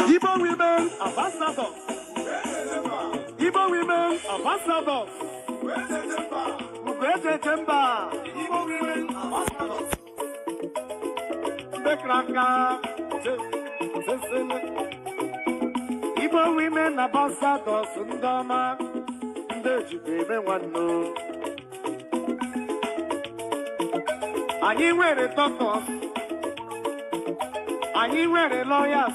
Igbo women ambassadors. Igbo women ambassadors. Ugwete Temba. Igbo women ambassadors. Bekraka. Igbo women ambassadors. Ndama. Ndejibebe wano. Anyị nwere doctors. Anyị nwere lawyers.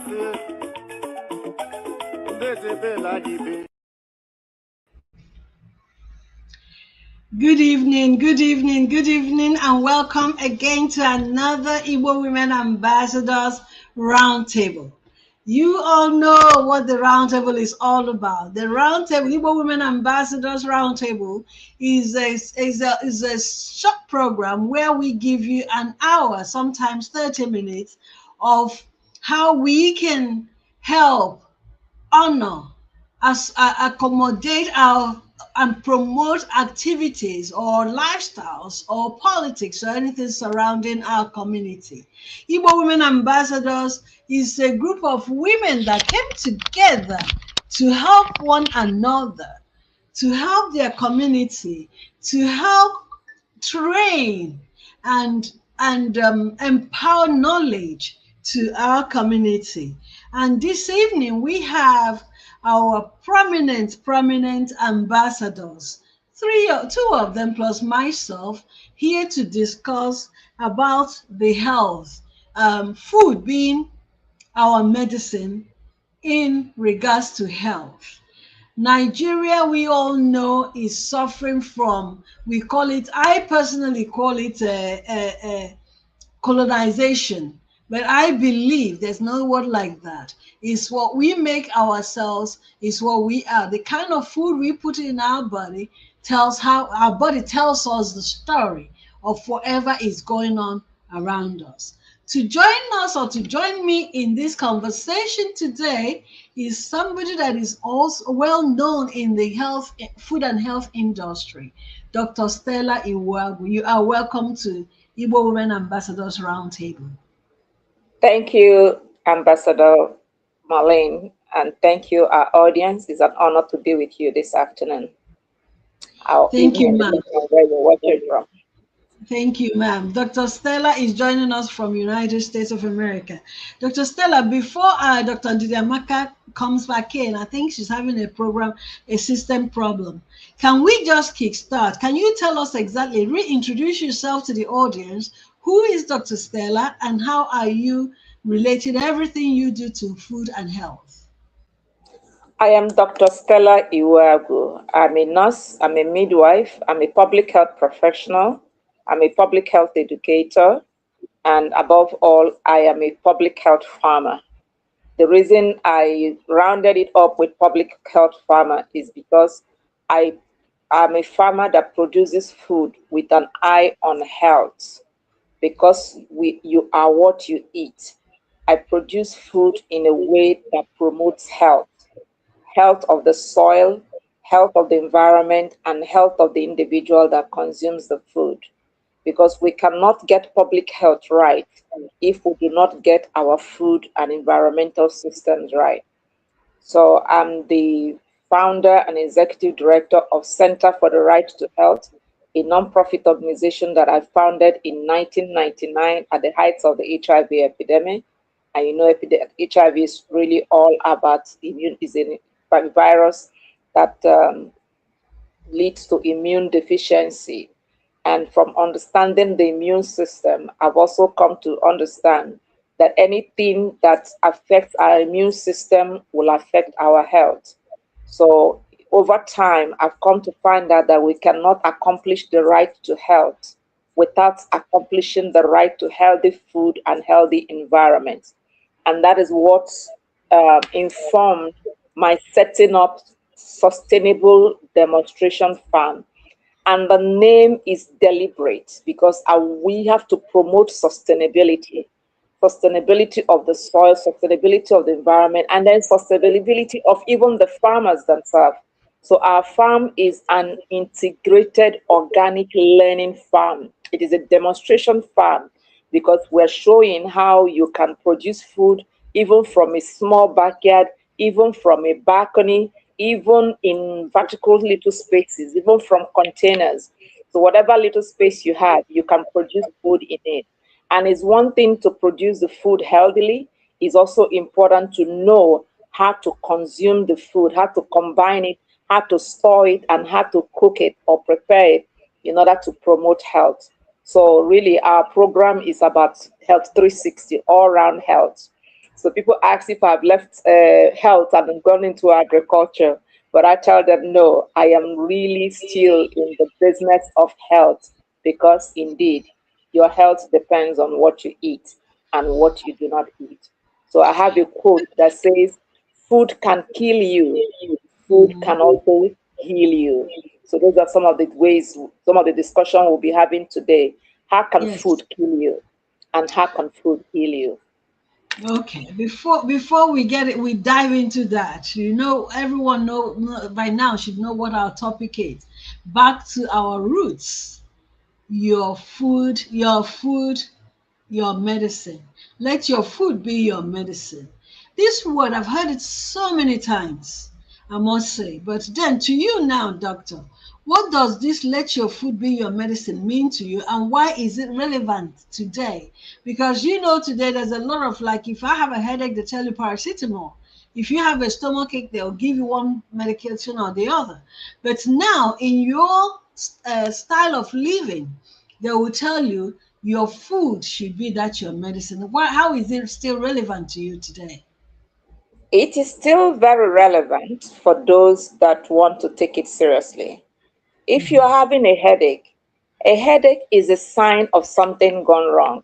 Good evening, good evening, good evening, and welcome again to another Igbo Women Ambassadors Roundtable. You all know what the Roundtable is all about. The Roundtable, Igbo Women Ambassadors Roundtable, is a short program where we give you an hour, sometimes 30 minutes, of how we can help, honor, accommodate our and promote activities or lifestyles or politics or anything surrounding our community. Igbo Women Ambassadors is a group of women that came together to help one another, to help their community, to help train and empower knowledge to our community. And this evening we have our prominent ambassadors, two of them plus myself, here to discuss about the health, food being our medicine in regards to health. Nigeria, we all know, is suffering from, I personally call it colonization. But I believe there's no word like that. It's what we make ourselves, is what we are. The kind of food we put in our body tells how our body tells us the story of whatever is going on around us. To join us or to join me in this conversation today is somebody that is also well known in the food and health industry, Dr. Stella Iwa. You are welcome to Igbo Women Ambassadors Roundtable. Thank you, Ambassador MARLENE, and thank you, our audience. It's an honor to be with you this afternoon. Thank you, ma'am. Where you're watching from. Thank you, ma'am. Dr. Stella is joining us from United States of America. Dr. Stella, before Dr. NDIDIAMAKA comes back in, I think she's having a system problem. Can we just kickstart? Can you tell us exactly, reintroduce yourself to the audience? Who is Dr. Stella and how are you related everything you do to food and health? I am Dr. Stella Iwa. I'm a nurse, I'm a midwife, I'm a public health professional, I'm a public health educator, and above all, I am a public health farmer. The reason I rounded it up with public health farmer is because I am a farmer that produces food with an eye on health. Because you are what you eat. I produce food in a way that promotes health of the soil, health of the environment, and health of the individual that consumes the food. Because we cannot get public health right if we do not get our food and environmental systems right. So I'm the founder and executive director of Center for the Right to Health, a non-profit organization that I founded in 1999 at the height of the HIV epidemic. And you know, HIV is really all about is a virus that leads to immune deficiency. And from understanding the immune system, I've also come to understand that anything that affects our immune system will affect our health. So over time, I've come to find out that we cannot accomplish the right to health without accomplishing the right to healthy food and healthy environment. And that is what informed my setting up Sustainable Demonstration Farm. And the name is deliberate because we have to promote sustainability of the soil, sustainability of the environment, and then sustainability of even the farmers themselves. So our farm is an integrated organic learning farm. It is a demonstration farm because we're showing how you can produce food even from a small backyard, even from a balcony, even in vertical little spaces, even from containers. So whatever little space you have, you can produce food in it. And it's one thing to produce the food healthily. It's also important to know how to consume the food, how to combine it, how to store it, and how to cook it or prepare it in order to promote health. So really, our program is about Health 360, all-round health. So people ask if I've left health and gone into agriculture, but I tell them no, I am really still in the business of health because indeed your health depends on what you eat and what you do not eat. So I have a quote that says, food can kill you, food can also heal you. So those are some of the ways, some of the discussion we'll be having today. How can Yes. food kill you? And how can food heal you? Okay, before we get it, we dive into that. You know, everyone by now should know what our topic is. Back to our roots. Your food, your medicine. Let your food be your medicine. This word, I've heard it so many times, I must say. But then to you now, doctor, what does this let your food be your medicine mean to you, and why is it relevant today? Because you know, today there's a lot of, like, if I have a headache, they tell you paracetamol. If you have a stomach ache, they'll give you one medication or the other. But now, in your style of living, they will tell you your food should be that your medicine. Why? How is it still relevant to you today? It is still very relevant for those that want to take it seriously. If you're having a headache is a sign of something gone wrong.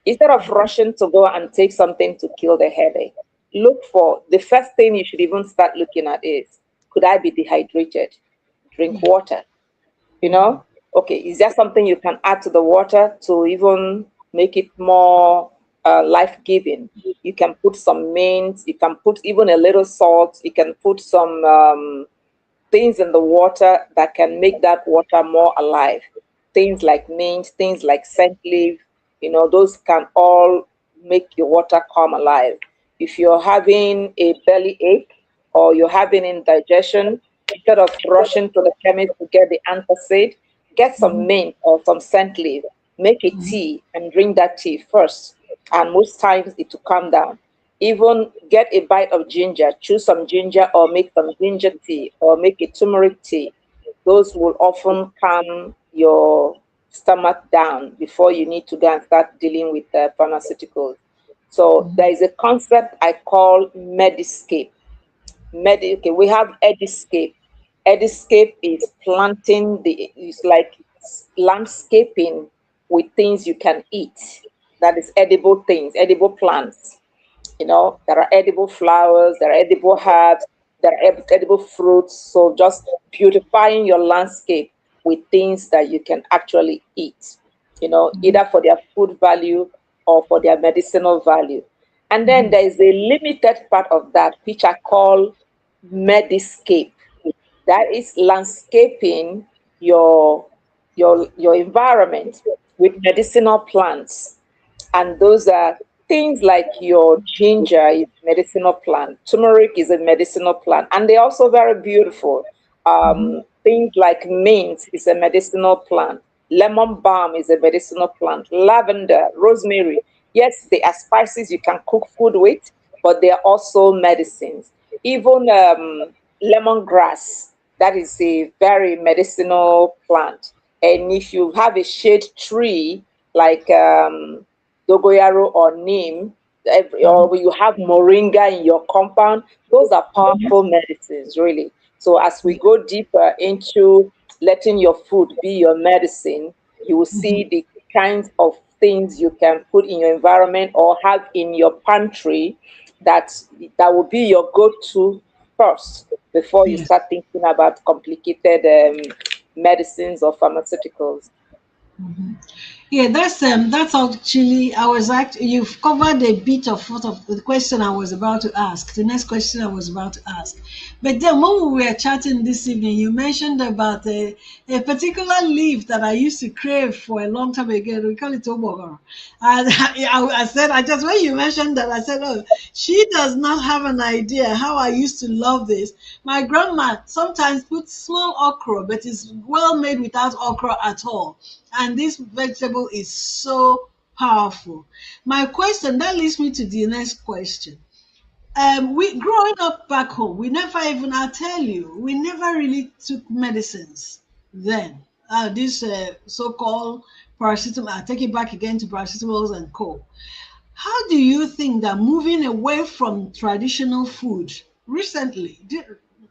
Instead of rushing to go and take something to kill the headache, look for the first thing you should even start looking at is, could I be dehydrated? Drink water. You know, okay, is there something you can add to the water to even make it more life-giving? You can put some mint, you can put even a little salt, you can put some things in the water that can make that water more alive. Things like mint, things like scent leaf, those can all make your water come alive. If you're having a belly ache or you're having indigestion, instead of rushing to the chemist to get the antacid, get some mint or some scent leaf, make a tea and drink that tea first. And most times it will calm down. Even get a bite of ginger, choose some ginger or make some ginger tea or make a turmeric tea. Those will often calm your stomach down before you need to go and start dealing with pharmaceuticals. So there is a concept I call Mediscape. Okay, we have Ediscape. Ediscape is it's like landscaping with things you can eat. That is edible things, edible plants. There are edible flowers, there are edible herbs, there are edible fruits. So just beautifying your landscape with things that you can actually eat, either for their food value or for their medicinal value. And then there is a limited part of that, which I call Mediscape. That is landscaping your your environment with medicinal plants, and those are things like your ginger is a medicinal plant, turmeric is a medicinal plant, and they're also very beautiful. Things like mint is a medicinal plant, lemon balm is a medicinal plant, lavender, rosemary. Yes, they are spices you can cook food with, but they are also medicines. Even lemongrass, that is a very medicinal plant. And if you have a shade tree like dogoyaro or neem, or you have moringa in your compound, those are powerful medicines, really. So as we go deeper into letting your food be your medicine, you will see the kinds of things you can put in your environment or have in your pantry that that will be your go-to first before you Yes. start thinking about complicated medicines or pharmaceuticals. Yeah, that's actually I was you've covered a bit of what of the question I was about to ask. The next question I was about to ask. But then when we were chatting this evening, you mentioned about a particular leaf that I used to crave for a long time ago. We call it obogoro. And I said I just when you mentioned that I said, oh, she does not have an idea how I used to love this. My grandma sometimes puts small okra, but it's well made without okra at all. And this vegetable is so powerful. My question that leads me to the next question. We growing up back home, we never even, I'll tell you, we never really took medicines then. This so-called paracetamol, I take it back again to paracetamols and co. How do you think that moving away from traditional food recently,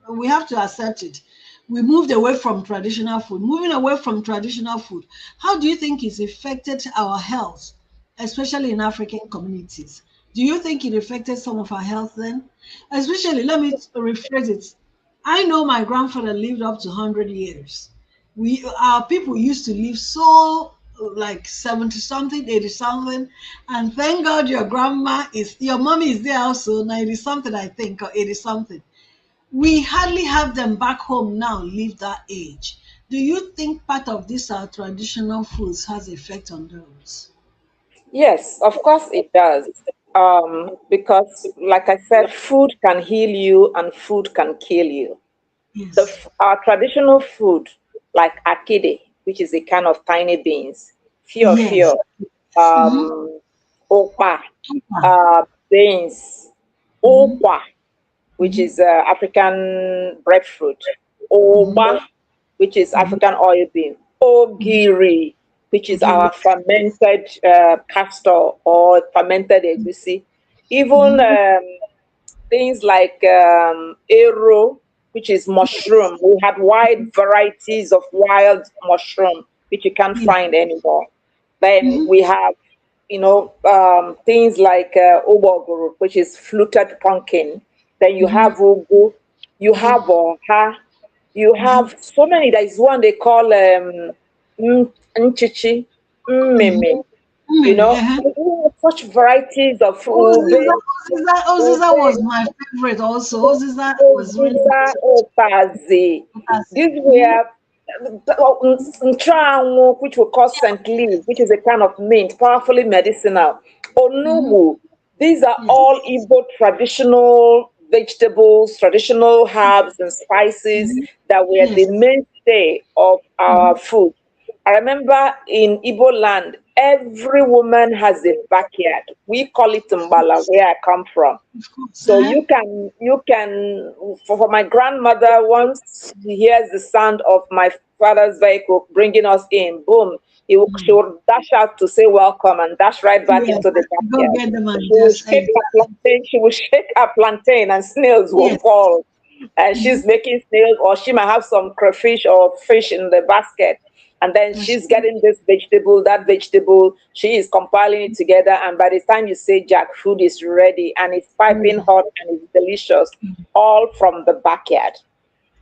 we have to accept it. We moved away from traditional food. Moving away from traditional food, how do you think it's affected our health, especially in African communities? Do you think it affected some of our health then? Especially, let me rephrase it. I know my grandfather lived up to 100 years. Our people used to live so like 70 something, 80 something. And thank God your mommy is there also, 90 something, I think, or 80 something. We hardly have them back home now, live that age. Do you think part of this our traditional foods has effect on those? Yes, of course it does. Because, like I said, food can heal you and food can kill you. Yes. Our traditional food, like akide, which is a kind of tiny beans, Yes. fio, Mm-hmm. um, okpa, beans, Mm-hmm. okwa, which Mm-hmm. is African breadfruit, Mm-hmm. oba, which is Mm-hmm. African oil bean, Mm-hmm. ogiri, which is Okay. our fermented castor or fermented egusi, even Mm-hmm. things like arrow, which is mushroom. We had wide varieties of wild mushroom, which you can't Yeah. find anymore. Then Mm-hmm. we have, things like obogoro, which is fluted pumpkin. Then you Mm-hmm. have ugu, you have oha, you Mm-hmm. have so many. There is one they call nchichi, Mm-hmm. mmeme. You Maybe. know, Uh-huh. we have such varieties of Oziza, ube, Oziza ube, was my favorite also. Oziza was really Oziza Okazi. fantastic. These were nchụanwụ, which we call scent leaf, which is a kind of mint, powerfully medicinal. Mm-hmm. Onugbu. These are Yes. all Igbo traditional vegetables, traditional herbs and spices Mm-hmm. that were the Yes. mainstay of Mm-hmm. our food. I remember in Igbo land, every woman has a backyard. We call it Mbala, where I come from. Of course. So Uh-huh. you can for my grandmother, once she hears the sound of my father's vehicle bringing us in, boom, she Mm. will dash out to say welcome and dash right back Yes. into the Go backyard. get them She and will just shake her plantain, and snails will yes. fall. And Mm-hmm. she's making snails, or she might have some crayfish or fish in the basket. And then That's she's getting this vegetable, that vegetable, she is compiling it together. And by the time you say Jack, food is ready and it's piping ready. hot and it's delicious, all from the backyard.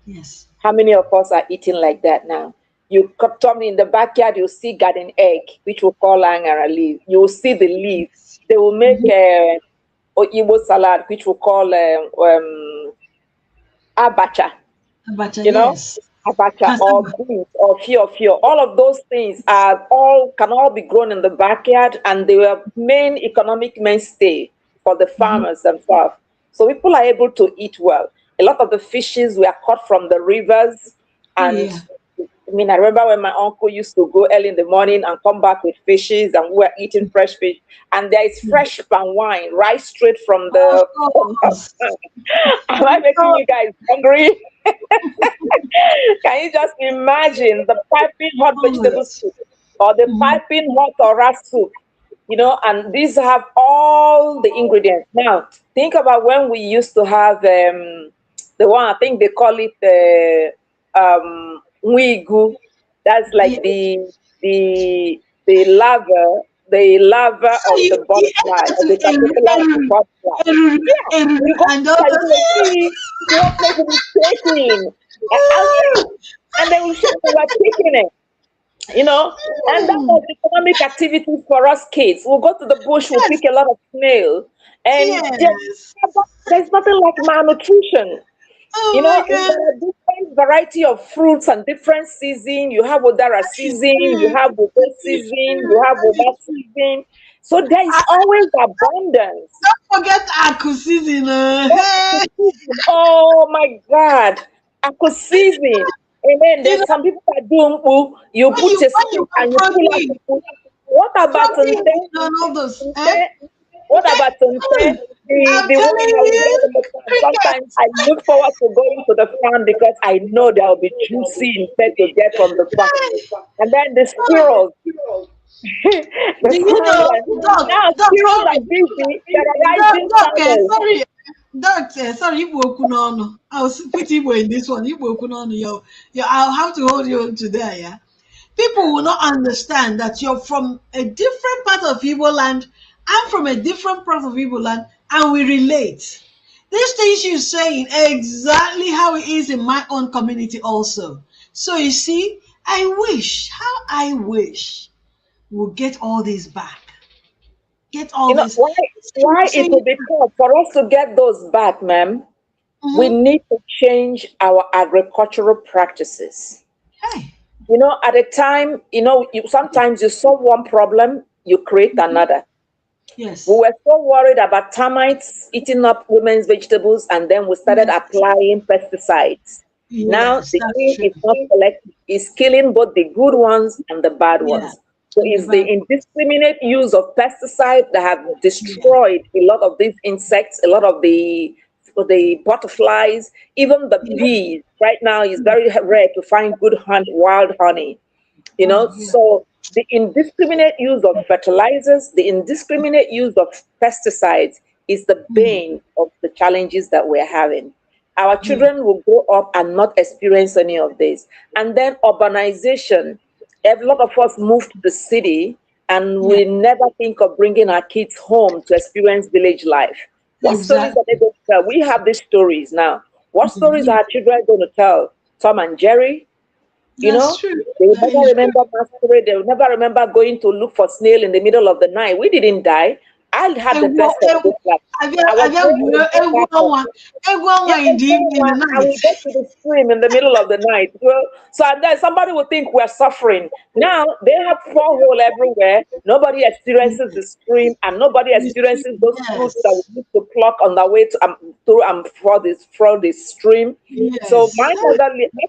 Yes. How many of us are eating like that now? You come in the backyard, you see garden egg, which we call angara leaf. You will see the leaf. Yes. They will make Mm-hmm. Igbo salad, which we call abacha, Abacha, you know, yes. abacha or Cassava. beans or fio. All of those things can all be grown in the backyard, and they were main economic mainstay for the Mm-hmm. farmers themselves. So people are able to eat well. A lot of the fishes were caught from the rivers, Oh and yeah. I mean, I remember when my uncle used to go early in the morning and come back with fishes, and we were eating fresh fish. And there is Yeah. fresh palm wine right straight from Of from the course. Am I making you guys hungry? Can you just imagine the piping hot vegetable Always. soup or the Mm-hmm. piping hot ora soup? And these have all the ingredients. Now, think about when we used to have the one, I think they call it wigu. That's Yeah. like the larva So of you the butterfly, ate of the caterpillar of the butterfly. Yeah, you go and inside, also you will see the whole place will be shaking. And, yeah, and they will say they were taking it. you know, and that was economic activities for us kids. We'll go to the bush, we'll Yes, pick a lot of snail, and yes. there's nothing like malnutrition. Oh You my know, and God. there are different variety of fruits and different season. You have Odara It's season, you true. have Ogo season, you have Oma It's true. season. So there is always abundance. Don't forget Aku season. Oh, Hey, oh my God, Ako season. And then you there's know, some people that do mpu. You put a when you stick and you want pull out protein, the food. What about protein, Nte? and all those. Eh? Nte? What about Hmm, Nte? I'm The one telling that we get you, on the farm. Sometimes crickets. I look forward to going to the farm because I know there will be juicy Nte to get from the farm. Hey, And then the oh, squirrels, the do you farmers know, are now Doc, squirrels are sorry, busy terrorizing Doc, farmers. sorry, Doc, sorry, Igbo okwu n'ọnụ. I'll put Igbo in this one. Igbo okwu n'ọnụ, I'll have to hold you to there, yeah. People will not understand that you're from a different part of Igbo land. I'm from a different part of Igbo land, and we relate. These things you're saying exactly how it is in my own community also. So you see, I wish we'll get all this back. Get all You know this. why it Saying, will be tough for us to get those back, ma'am. We mhm, need to change our agricultural practices. hey, You know, at a time, sometimes you solve one problem, you create mhm, another. We yes, were so worried about termites eating up women's vegetables, and then we started yes, applying pesticides. Now yes, the that's thing true. is not selective; it's killing both the good ones and the bad Yeah, ones. So and the it's the bad, indiscriminate use of pesticide that have yeah, destroyed a lot of these insects, a lot of the butterflies, even the yeah, bees. Right now, it's yeah. very rare to find good honey, wild honey. Oh, yeah. So the indiscriminate use of fertilizers, the indiscriminate use of pesticides is the Mm, bane of the challenges that we're having. Our yeah, children will grow up and not experience any of this. And then urbanization. A lot of us move to the city and yeah, we never think of bringing our kids home to experience village life. What stories are they exactly. going to tell? We have these stories now. What Mhm, stories are yeah, our children going to tell? Tom and Jerry, you that's know, true. they will That never is true. remember masquerade. They will never remember going to look for snail in the middle of the night. We didn't die. I had the Egwu, best of egwu, this life. abịa I was abịa born gwuo in Port Harcourt. egwu ọnwa Yeah, in the and night. we go to the stream in the middle of the night. Well, so and then somebody would think we're suffering. Now they have borehole everywhere. Nobody experiences the Yes, stream, and nobody you see, experiences those fruits that yes, we need to pluck on the way to through for this stream. So yes. my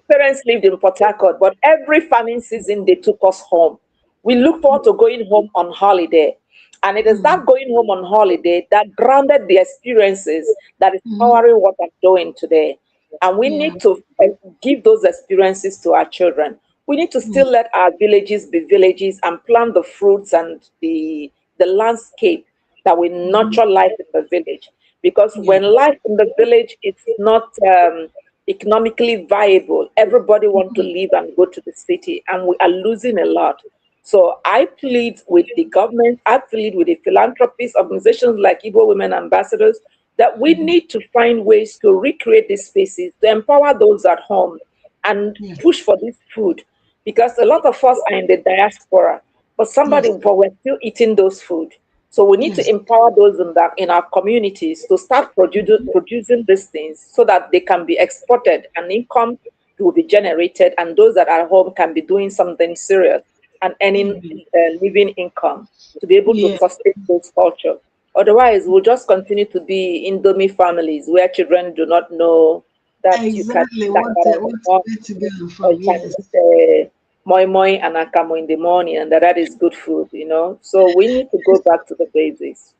parents lived in Port Harcourt, but every farming season they took us home. We look forward to going home on holiday. And it is Mm, that going home on holiday that grounded the experiences that is mhm, powering what I'm doing today. And we yeah, need to give those experiences to our children. We need to mm, still let our villages be villages and plant the fruits and the landscape that will mhm, nurture life in the village. Because yeah, when life in the village is not economically viable, everybody wants to mhm, leave and go to the city, and we are losing a lot. So I plead with the government, I plead with the philanthropists, organizations like Igbo Women Ambassadors, that we mhm, need to find ways to recreate these spaces, to empower those at home and yeah, push for this food. Because a lot of us are in the diaspora, yes, but we're still eating those food. So we need to yes, empower those in our communities to start producing these things so that they can be exported and income will be generated, and those that are home can be doing something serious and earning mhm, living income to be able to yeah, sustain those culture. Otherwise, we'll just continue to be Indomie families where children do not know that you can exactly. eat akara in the Where morning, to go or from? you can Yes, eat moi moi and akamo in the morning, and that is good food. So we need to go back to the basics.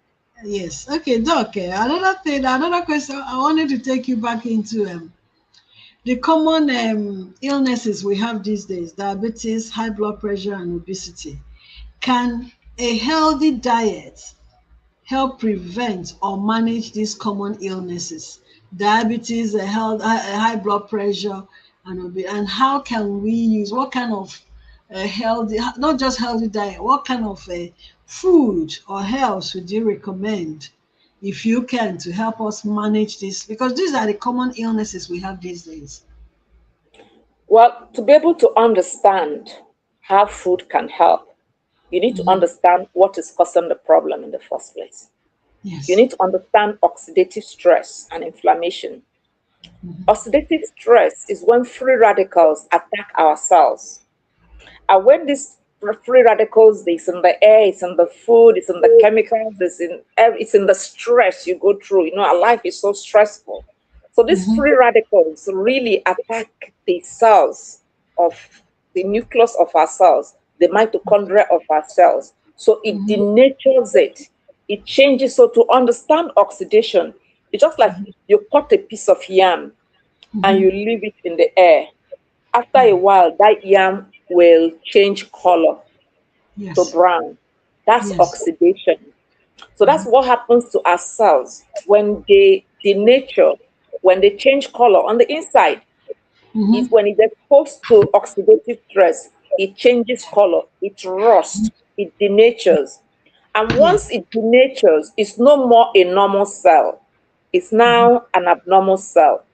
yes. Okay, Doc. Another thing, another question. I wanted to take you back into the common illnesses we have these days: diabetes, high blood pressure, and obesity. Can a healthy diet help prevent or manage these common illnesses? Diabetes, a high blood pressure, and how can we use what kind of healthy, not just healthy diet, what kind of food or health would you recommend if you can to help us manage this? Because these are the common illnesses we have these days. Well, to be able to understand how food can help, you need to understand what is causing the problem in the first place. Yes. You need to understand oxidative stress and inflammation. Oxidative stress is when free radicals attack our cells. And when these free radicals, it's in the air, it's in the food, it's in the chemicals, it's in the stress you go through. You know, our life is so stressful. So these free radicals really attack the cells of the nucleus of our cells, the mitochondria of our cells. So it denatures it. It changes. So to understand oxidation, it's just like you cut a piece of yam and you leave it in the air. After a while, that yam will change color to brown. That's oxidation. So that's what happens to our cells when they denature, when they change color on the inside. Is when it's exposed to oxidative stress, it changes color, it rusts, it denatures. And once it denatures, it's no more a normal cell. It's now an abnormal cell.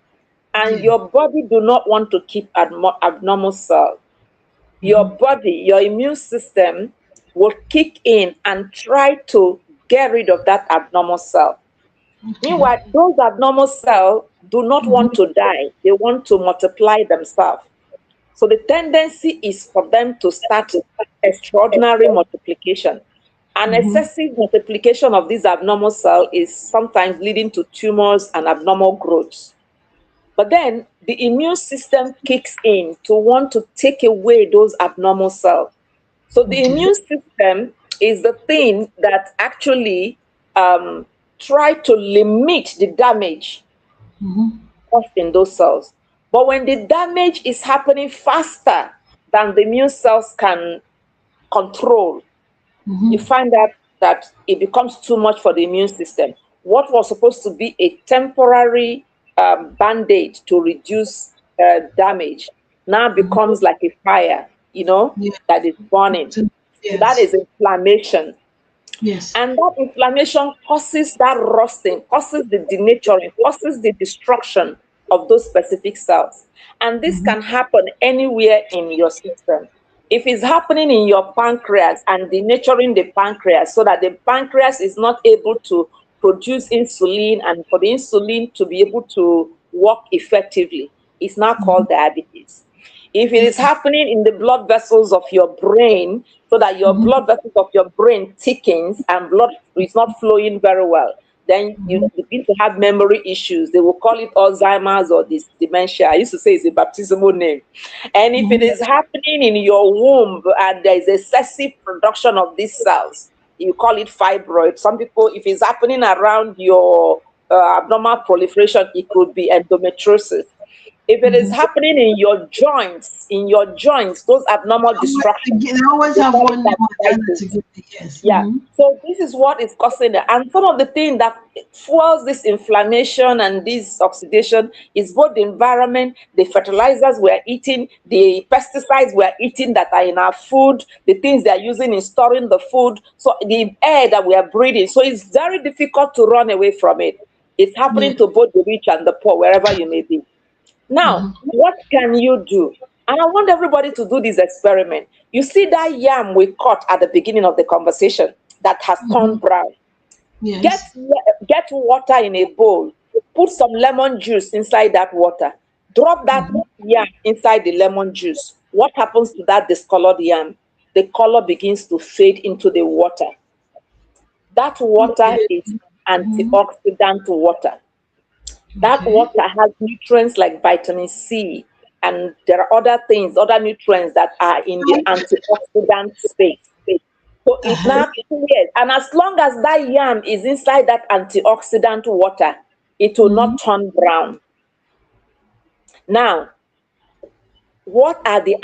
And your body do not want to keep abnormal cell. Your body, your immune system will kick in and try to get rid of that abnormal cell. Meanwhile, those abnormal cells do not want to die. They want to multiply themselves. So the tendency is for them to start extraordinary multiplication. An excessive multiplication of these abnormal cells is sometimes leading to tumors and abnormal growths. But then the immune system kicks in to want to take away those abnormal cells. So the immune system is the thing that actually try to limit the damage caused in those cells. But when the damage is happening faster than the immune cells can control, you find out that it becomes too much for the immune system. What was supposed to be a temporary band-aid to reduce damage now becomes like a fire, you know, that is burning. Yes. That is inflammation. Yes. And that inflammation causes that rusting, causes the denaturing, causes the destruction of those specific cells. And this can happen anywhere in your system. If it's happening in your pancreas and denaturing the pancreas so that the pancreas is not able to produce insulin and for the insulin to be able to work effectively, it's now called diabetes. If it is happening in the blood vessels of your brain, so that your blood vessels of your brain thickens and blood is not flowing very well, then you begin to have memory issues. They will call it Alzheimer's or this dementia. I used to say it's a baptismal name. And if it is happening in your womb and there is excessive production of these cells, you call it fibroid. Some people, if it's happening around your abnormal proliferation, it could be endometriosis. If it is happening in your joints, those abnormal destructions. They always have one together. Yes. Yeah. So this is what is causing it. And some of the things that fuels this inflammation and this oxidation is both the environment, the fertilizers we're eating, the pesticides we're eating that are in our food, the things they're using in storing the food, so the air that we are breathing. So it's very difficult to run away from it. It's happening to both the rich and the poor, wherever you may be. Now, what can you do? And I want everybody to do this experiment. You see that yam we cut at the beginning of the conversation that has turned brown. Yes. Get water in a bowl. Put some lemon juice inside that water. Drop that yam inside the lemon juice. What happens to that discolored yam? The color begins to fade into the water. That water is antioxidant water. That water has nutrients like vitamin C, and there are other things, other nutrients that are in the antioxidant space. So it's not clear. And as long as that yam is inside that antioxidant water, it will not turn brown. Now, what are the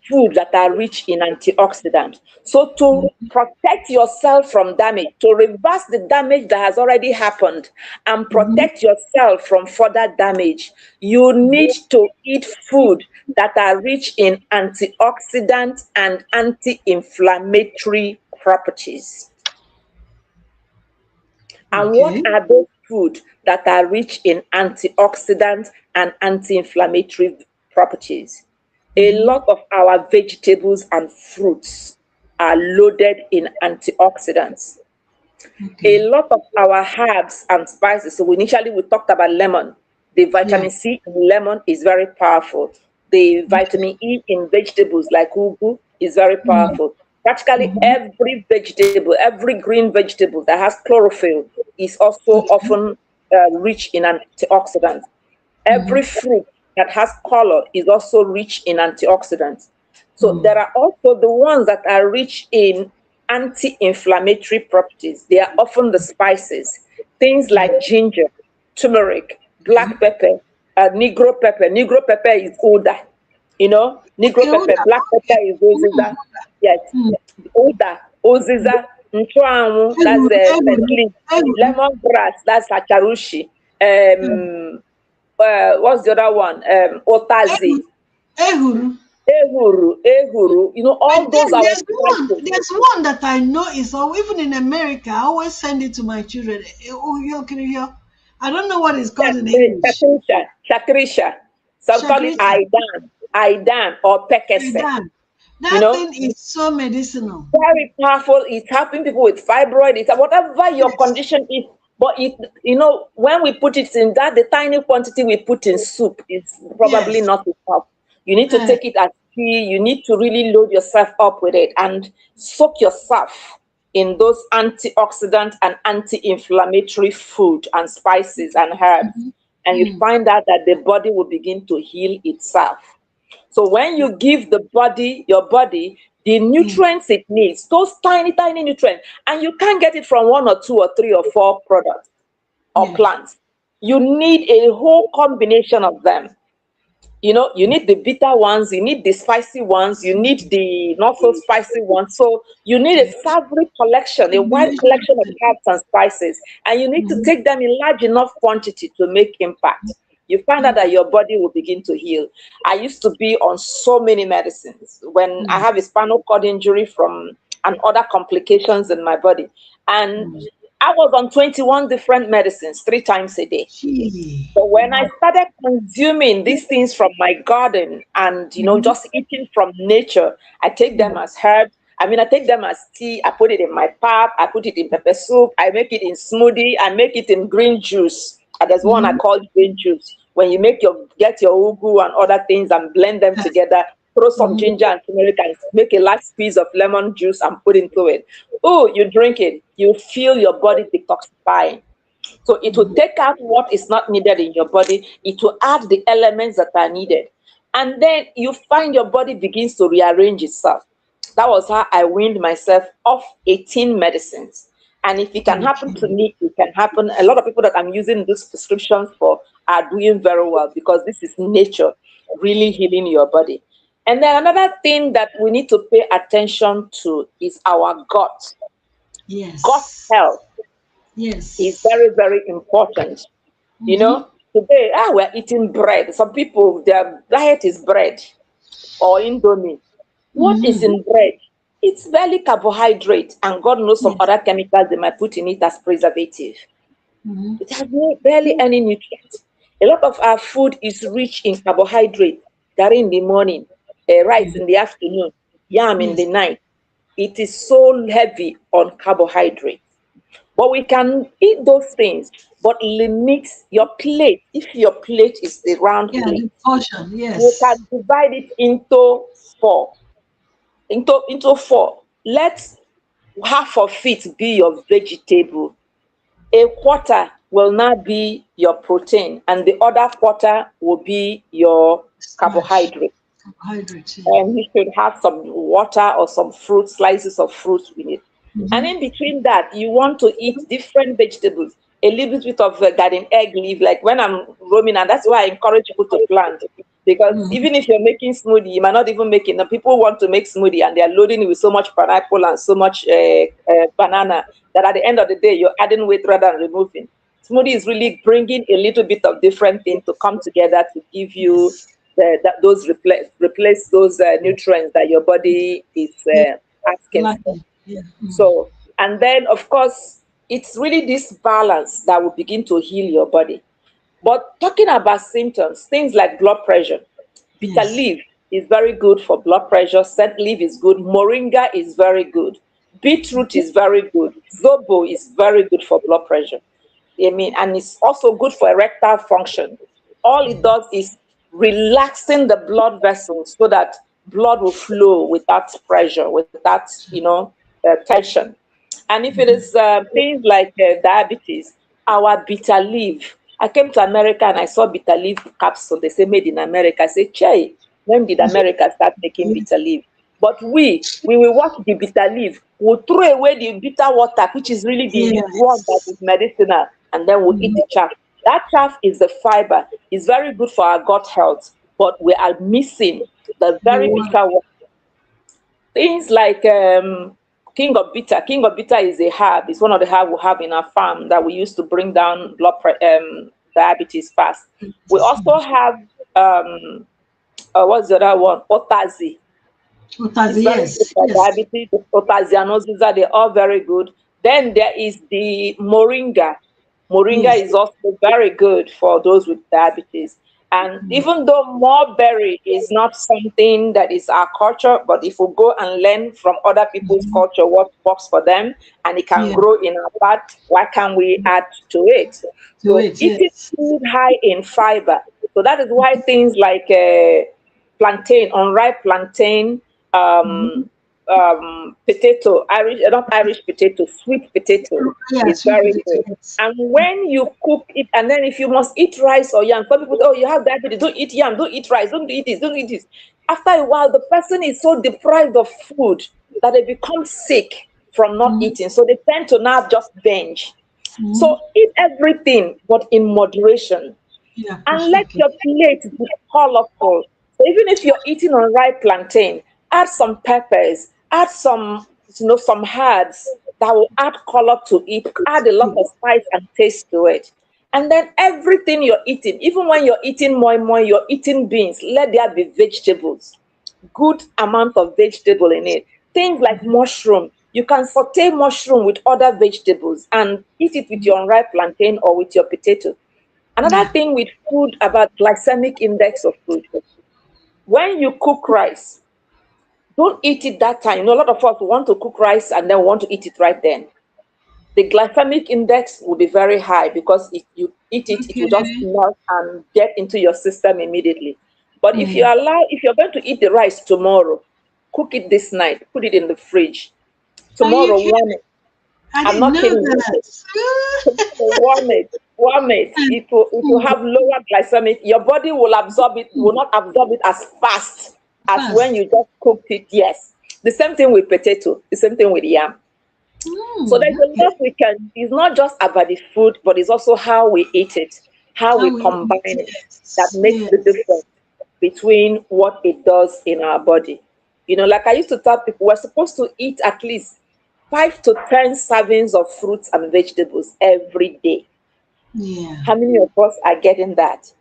foods that are rich in antioxidants? So to protect yourself from damage, to reverse the damage that has already happened and protect yourself from further damage, you need to eat food that are rich in antioxidant and anti-inflammatory properties. And what are those foods that are rich in antioxidant and anti-inflammatory properties? A lot of our vegetables and fruits are loaded in antioxidants. A lot of our herbs and spices. So initially we talked about lemon. The vitamin C in lemon is very powerful. The vitamin E in vegetables like ugu is very powerful. Practically every vegetable, every green vegetable that has chlorophyll is also often rich in antioxidants. Every fruit that has color is also rich in antioxidants. So there are also the ones that are rich in anti-inflammatory properties. They are often the spices, things like ginger, turmeric, black pepper, negro pepper. Negro pepper is older, you know. Negro pepper, black pepper is oziza. Yes, older, oziza, nchuanwu, that's the lemongrass, that's acharushi. What's the other one? Otazi. Ehuru, you know, all But those then are there's one that I know is, or even in America, I always send it to my children. I don't know what it's called in English. Shakrisha. Some call it Shakrita. Aidan or Pekese. You That know, thing is so medicinal. very powerful. It's helping people with fibroid. It's whatever your condition is. But it, you know, when we put it in that, the tiny quantity we put in soup is probably not enough. You need to take it as tea. You need to really load yourself up with it and soak yourself in those antioxidant and anti-inflammatory food and spices and herbs. And you find out that the body will begin to heal itself. So when you give the body, your body, the nutrients it needs, those tiny, tiny nutrients, and you can't get it from 1 or 2 or 3 or 4 products or plants. You need a whole combination of them. You know, you need the bitter ones, you need the spicy ones, you need the not so spicy ones. So you need a savory collection, a wide collection of herbs and spices, and you need to take them in large enough quantity to make impact. You find out that your body will begin to heal. I used to be on so many medicines when I have a spinal cord injury and other complications in my body. And I was on 21 different medicines 3 times a day. So when I started consuming these things from my garden and, you know, just eating from nature, I take them as herbs. I mean, I take them as tea. I put it in my pap. I put it in pepper soup. I make it in smoothie. I make it in green juice. And there's one I call green juice. When you get your ugu and other things and blend them together, throw some ginger and turmeric and make a large piece of lemon juice and put into it. Oh, you drink it. You feel your body detoxifying. So it will take out what is not needed in your body. It will add the elements that are needed. And then you find your body begins to rearrange itself. That was how I weaned myself off 18 medicines. And if it can happen to me, it can happen. A lot of people that I'm using these prescriptions for are doing very well because this is nature really healing your body. And then another thing that we need to pay attention to is our gut. Gut health is very, very important. You know, today we're eating bread. Some people, their diet is bread or indomie. What is in bread? It's barely carbohydrate, and God knows some other chemicals they might put in it as preservative. It has barely any nutrients. A lot of our food is rich in carbohydrate. Curry in the morning, rice in the afternoon, yam in the night. It is so heavy on carbohydrate. But we can eat those things, but limit your plate. If your plate is the round plate, the portion, you can divide it into 4. Into 4. Let half of it be your vegetable. A quarter will now be your protein, and the other quarter will be your carbohydrate. And you should have some water or some fruit, slices of fruit in it. And in between that, you want to eat different vegetables, a little bit of garden egg leaf, like when I'm roaming, and that's why I encourage people to plant. Because even if you're making smoothie, you might not even make it. People want to make smoothie and they're loading it with so much pineapple and so much banana that at the end of the day, you're adding weight rather than removing. Smoothie is really bringing a little bit of different things to come together to give you those replace those nutrients that your body is asking for. So, and then of course, it's really this balance that will begin to heal your body. But talking about symptoms, things like blood pressure, bitter leaf is very good for blood pressure. Scent leaf is good. Moringa is very good. Beetroot is very good. Zobo is very good for blood pressure. I mean, and it's also good for erectile function. All it does is relaxing the blood vessels so that blood will flow without pressure, without, tension. And if it is things like diabetes, our bitter leaf. I came to America and I saw bitter leaf capsule. They say made in America. I say, Che, when did America start making bitter leaf? But we will wash the bitter leaf. We'll throw away the bitter water, which is really the one that is medicinal, and then we'll eat the chaff. That chaff is the fiber. It's very good for our gut health, but we are missing the very bitter water. Things like King of Bitter. King of Bitter is a herb. It's one of the herbs we have in our farm that we use to bring down diabetes fast. We also have what's the other one? Otazi. Otazi, yes. Diabetes, Otazianosis, they're all very good. Then there is the moringa. Moringa is also very good for those with diabetes. And even though mulberry is not something that is our culture, but if we go and learn from other people's culture what works for them, and it can grow in our part, why can't we add to it? So eating food high in fiber. So that is why things like plantain, unripe plantain, potato, not Irish potato, sweet potato is very good. And when you cook it, and then if you must eat rice or yam, some people, oh, you have diabetes, don't eat yam, don't eat rice, don't eat this, don't eat this. After a while, the person is so deprived of food that they become sick from not eating. So they tend to now just binge. So eat everything, but in moderation. And let your plate be colorful. So even if you're eating unripe plantain, add some peppers, add some, some herbs that will add color to it, add a lot of spice and taste to it. And then everything you're eating, even when you're eating moi, you're eating beans, let there be vegetables, good amount of vegetable in it. Things like mushroom, you can saute mushroom with other vegetables and eat it with your unripe plantain or with your potato. Another thing with food about glycemic index of food, when you cook rice, don't eat it that time. A lot of us want to cook rice and then want to eat it right then. The glycemic index will be very high because if you eat it, it will just melt and get into your system immediately. But if you're going to eat the rice tomorrow, cook it this night, put it in the fridge. Tomorrow, warm it. I'm not kidding. Warm it. It will have lower glycemic. Your body will absorb it, will not absorb it as fast as when you just cooked it. Yes. The same thing with potato, the same thing with yam. So there's a lot we can, it's not just about the food, but it's also how we eat it, how we combine it, that makes the difference between what it does in our body. Like I used to tell people, we're supposed to eat at least 5 to 10 servings of fruits and vegetables every day. How many of us are getting that?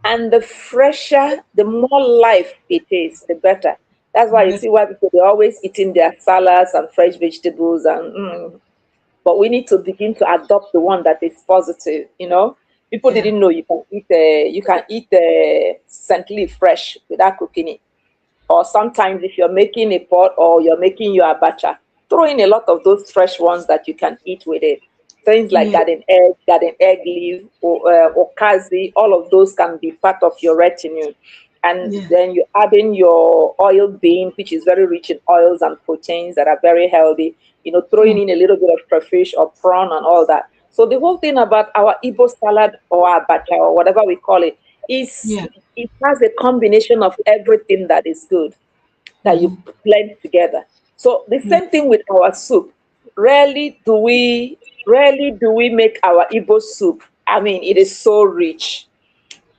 And the fresher, the more life it is, the better. That's why you see why people, they're always eating their salads and fresh vegetables. But we need to begin to adopt the one that is positive. People didn't know you can eat scent leaf fresh without cooking it. Or sometimes if you're making a pot or you're making your abacha, throw in a lot of those fresh ones that you can eat with it. Things like garden egg leaf, or okazi, all of those can be part of your retinue. And then you add in your oil bean, which is very rich in oils and proteins that are very healthy. Throwing in a little bit of crayfish or prawn and all that. So the whole thing about our Igbo salad or abacha or whatever we call it is it has a combination of everything that is good that you blend together. So the same thing with our soup. Rarely do we make our Igbo soup. I mean, it is so rich.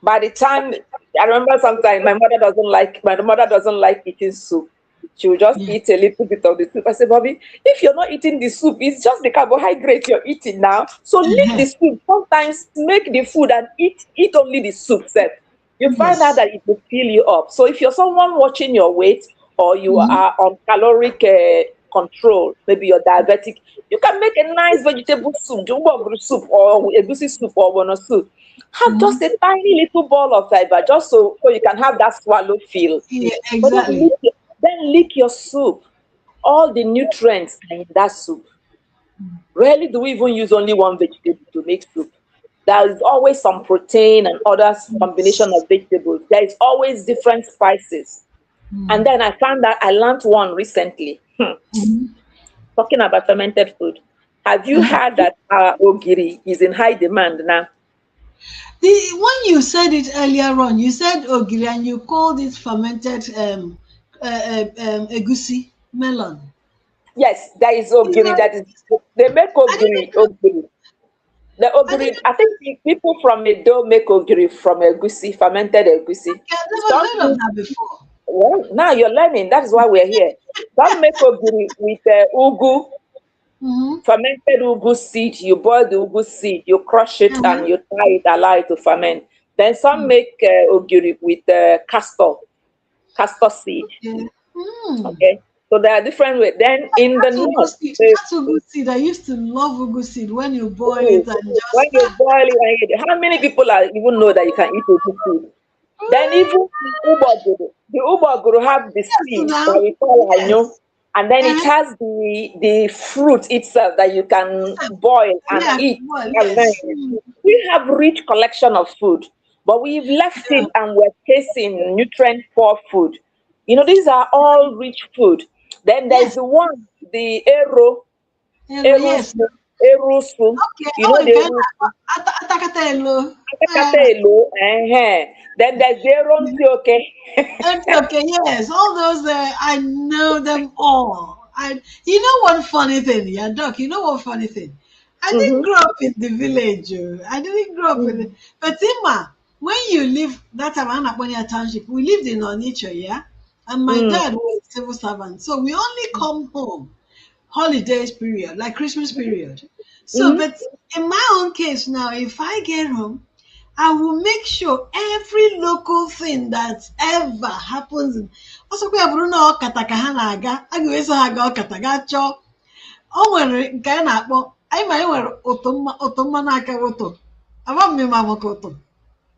By the time, I remember sometimes my mother doesn't like eating soup. She will just eat a little bit of the soup. I said, Bobby, if you're not eating the soup, it's just the carbohydrate you're eating now. So leave the soup. Sometimes make the food and eat only the soup set. You find out that it will fill you up. So if you're someone watching your weight or you are on caloric control, maybe you're diabetic, you can make a nice vegetable soup, jumbo soup or egusi soup or bono soup. Have just a tiny little ball of fiber, just so you can have that swallow feel. Yeah, But exactly. then lick your soup. All the nutrients are in that soup. Rarely do we even use only one vegetable to make soup. There is always some protein and other combination of vegetables. There is always different spices. And then I found that I learned one recently. Talking about fermented food. Have you heard that ogiri is in high demand now? When you said it earlier on, you said ogiri and you called it fermented egusi melon. Yes, there is Is ogiri that, that is, they make I didn't ogiri, know, ogiri. The I ogiri, didn't I think the people from Edo make ogiri from egusi, fermented egusi. I've never Some heard of use, that before. well, now you're learning. That is why we're here. Some make ogiri with ugu, Mm-hmm. fermented ugu seed. You boil the ugu seed, you crush it, and Uh-huh. you tie it, allow it to ferment. Then some make ogiri with castor seed. Okay. Okay, so there are different ways. Then in the That's ugu north, seed. they, That's ugu seed. I used to love ugu seed when you boil ooh, it and when just you boil it, and eat it, how many people are, even know that you can eat ugu seed? Then even the ubaguru have the yes seed that now. we call anyo, Yes. and then it Uh-huh. has the fruit itself that you can boil and Yeah, eat. well, And then yes. we have rich collection of food, but we've left Yeah. it and we're chasing nutrient poor food. These are all rich food. Then there's Yes. the one, the Yes. erusu, erusu. Okay. You Oh, know you the can erusu. atakatelo. Akakatelo, then there's the eronti, okay. Okay, yes, all those I know them all. I You know one funny thing, yeah, Doc. You know one funny thing. I didn't Mm-hmm. grow up in the village. I didn't grow up in Mm-hmm. the but Ima, when you live that time Anaponia Township, we lived in Onitsha, yeah? And my Mm, dad was a civil servant. So we only come home holidays period, like Christmas period. So, mhm. but in my own case now, if I get home, I will make sure every local thing that ever happens. Also, we have Bruno Katakahanaga, I go so haga Katagacho. Oh, when Gana, I might wear Otomanaka Oto. I want me, Mamma Koto.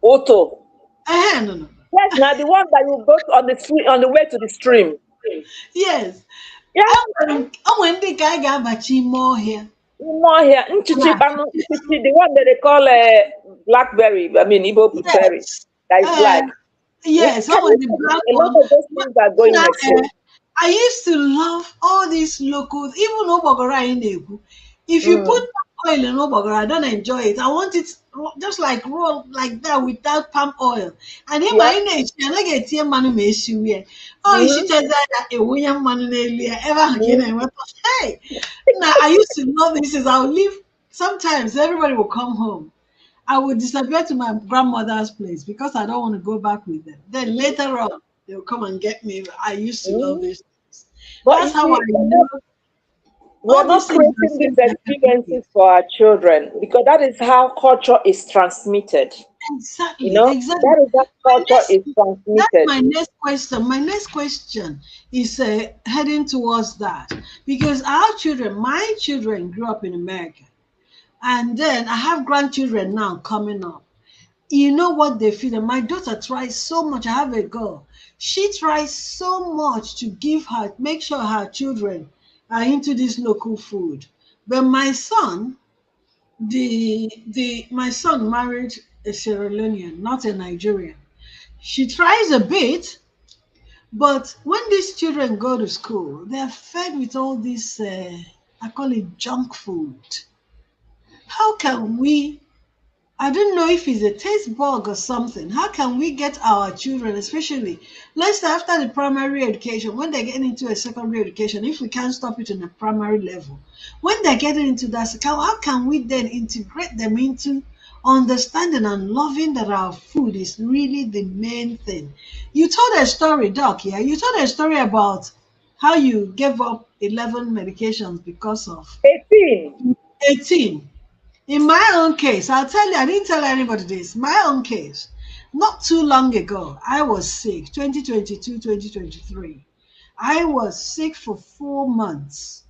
Auto. No, no. Yes, now the one that you go to on the street on the way to the stream. Yes. Yeah, I want the guy got bachi more here. more here. Nchichi, the one that they call blackberry. I mean, Igbo berry. Yes. That is Uh, black. We yes, I can, want the black a lot one. of those things are going Now, extinct. I used to love all these locals, even Obogora in Egu. If you put Mm. palm oil in Obogora, I don't enjoy it. I want it just like roll like that without palm oil. And in my Yep. age, and I get here money may issue here. Oh, you should Mm-hmm. tell that a woman money ever again. Mm-hmm. And what hey, now I used to love this. Is I'll leave sometimes everybody will come home. I would disappear to my grandmother's place because I don't want to go back with them. Then later on, they'll come and get me. I used to love Mm-hmm. this. But you That's how I see, know we're all these not things are creating these saved like experiences for our children because that is how culture is transmitted. exactly, exactly. That is how My culture next, is that's transmitted. my next question. My next question is heading towards that because our children, my children, grew up in America, and then I have grandchildren now coming up. You know what they feel. And my daughter tries so much. I have a girl. She tries so much to make sure her children are into this local food. But my son, the my son married a Sierra Leonean, not a Nigerian. She tries a bit, but when these children go to school, they're fed with all this, I call it junk food. How can we I don't know if it's a taste bug or something. How can we get our children, especially let's say after the primary education, when they get into a secondary education, if we can't stop it in a primary level, when they're getting into that, how can we then integrate them into understanding and loving that our food is really the main thing? You told a story, Doc, yeah? You told a story about how you gave up 11 medications because of 18. 18. In my own case, I'll tell you, I didn't tell anybody this. My own case, not too long ago, I was sick, 2022, 2023. I was sick for 4 months.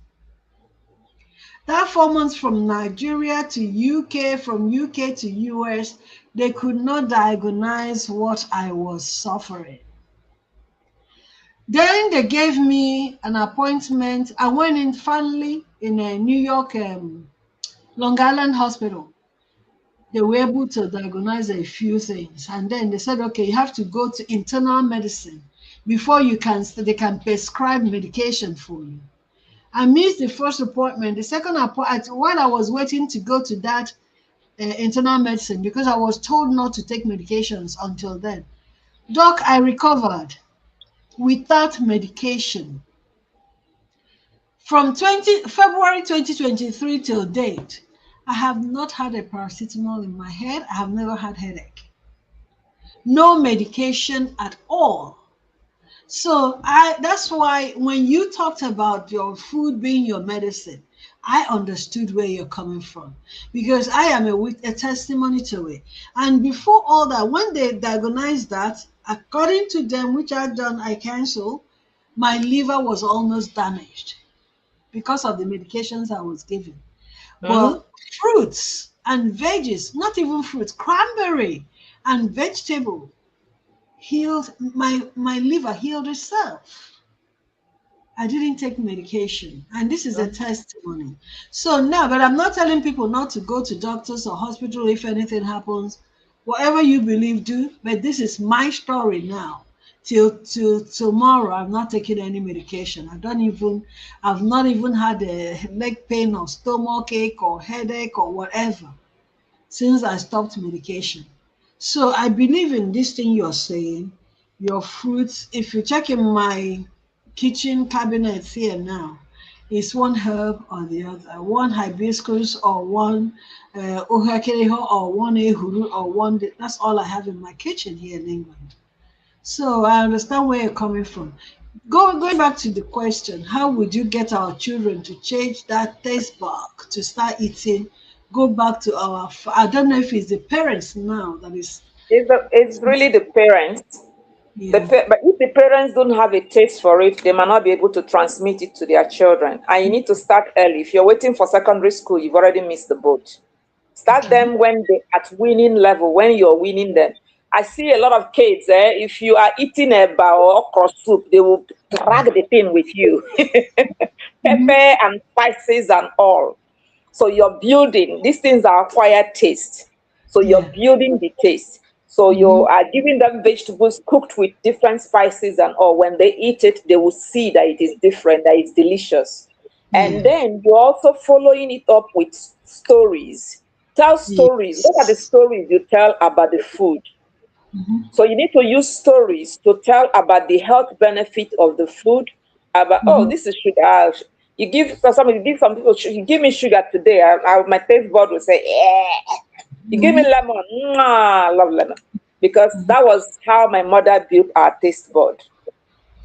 That 4 months from Nigeria to UK, from UK to US, they could not diagnose what I was suffering. Then they gave me an appointment. I went in finally in a New York Long Island hospital. They were able to diagnose a few things, and then they said, okay, you have to go to internal medicine before they can prescribe medication for you. I missed the first appointment. The second appointment, while I was waiting to go to that internal medicine, because I was told not to take medications until then. Doc, I recovered without medication. From February 2023 till date, I have not had a paracetamol in my head. I have never had headache. No medication at all. So that's why when you talked about your food being your medicine, I understood where you're coming from, because I am a testimony to it. And before all that, when they diagnosed that, according to them, which I canceled, my liver was almost damaged because of the medications I was given. Mhm. But fruits and veggies, not even fruits, cranberry and vegetable healed my liver healed itself. I didn't take medication, and this is a testimony. So now, but I'm not telling people not to go to doctors or hospital if anything happens. Whatever you believe, do. But this is my story now. Till tomorrow, I'm not taking any medication. I've not even had a leg pain or stomach ache or headache or whatever since I stopped medication. So I believe in this thing you're saying. Your fruits, if you check in my kitchen cabinets here now, it's one herb or the other, one hibiscus or one ohakereho or one ehuru or one. That's all I have in my kitchen here in England. So I understand where you're coming from. Going back to the question, how would you get our children to change that taste bug to start eating? Go back to I don't know if it's the parents now that is, It's really the parents. yeah. But if the parents don't have a taste for it, they might not be able to transmit it to their children. And you need to start early. If you're waiting for secondary school, you've already missed the boat. Start Okay. them when they're at winning level, when you're winning them. I see a lot of kids, if you are eating a bar or okra soup, they will drag the thing with you. Mhm. Pepper and spices and all. So you're building, these things are acquired taste. So you're Yeah. building the taste. So you Hmm. are giving them vegetables cooked with different spices and all. When they eat it, they will see that it is different, that it's delicious. And Yeah. then you're also following it up with stories. Tell stories. What are the Yes. stories you tell about the food? Hmm. So you need to use stories to tell about the health benefit of the food. About, oh, Hmm. this is sugar. You give some people you give me sugar today. My taste bud will say, yeah. You give me Hmm. lemon. I love lemon because that was how my mother built our taste bud.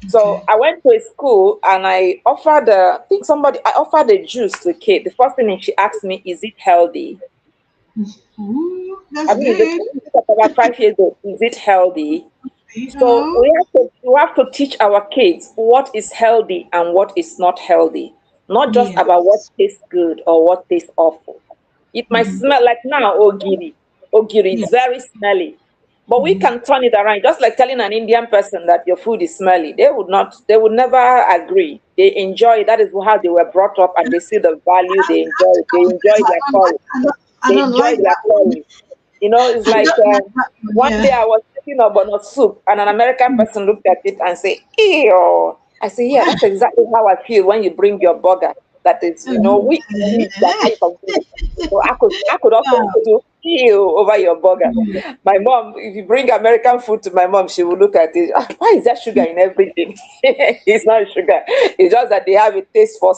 So Okay. I went to a school and I offered a juice to a kid. The first thing she asked me, is it healthy? Ooh, I that's mean, the good. kid is about 5 years old. Is it healthy? So Oh, we have to teach our kids what is healthy and what is not healthy, not just about what yes. tastes good or what tastes awful. It might Hmm. smell like now ogiri. Ogiri is Yes. very smelly. But we Hmm. can turn it around, just like telling an Indian person that your food is smelly. They would never agree. They enjoy it. That is how they were brought up and they see the value, I have to they enjoy confess, their curry. I They don't enjoy like their that one. curry. You know, it's I like don't like that one. one day Yeah. I was taking a bonnet soup and an American person looked at it and said, ew. I said, yeah, that's exactly how I feel when you bring your burger. That is, we eat that type of food. So I could also Wow. do ew over your burger. My mom, if you bring American food to my mom, she will look at it. "Ah, why is there sugar in everything?" It's not sugar. It's just that they have a taste for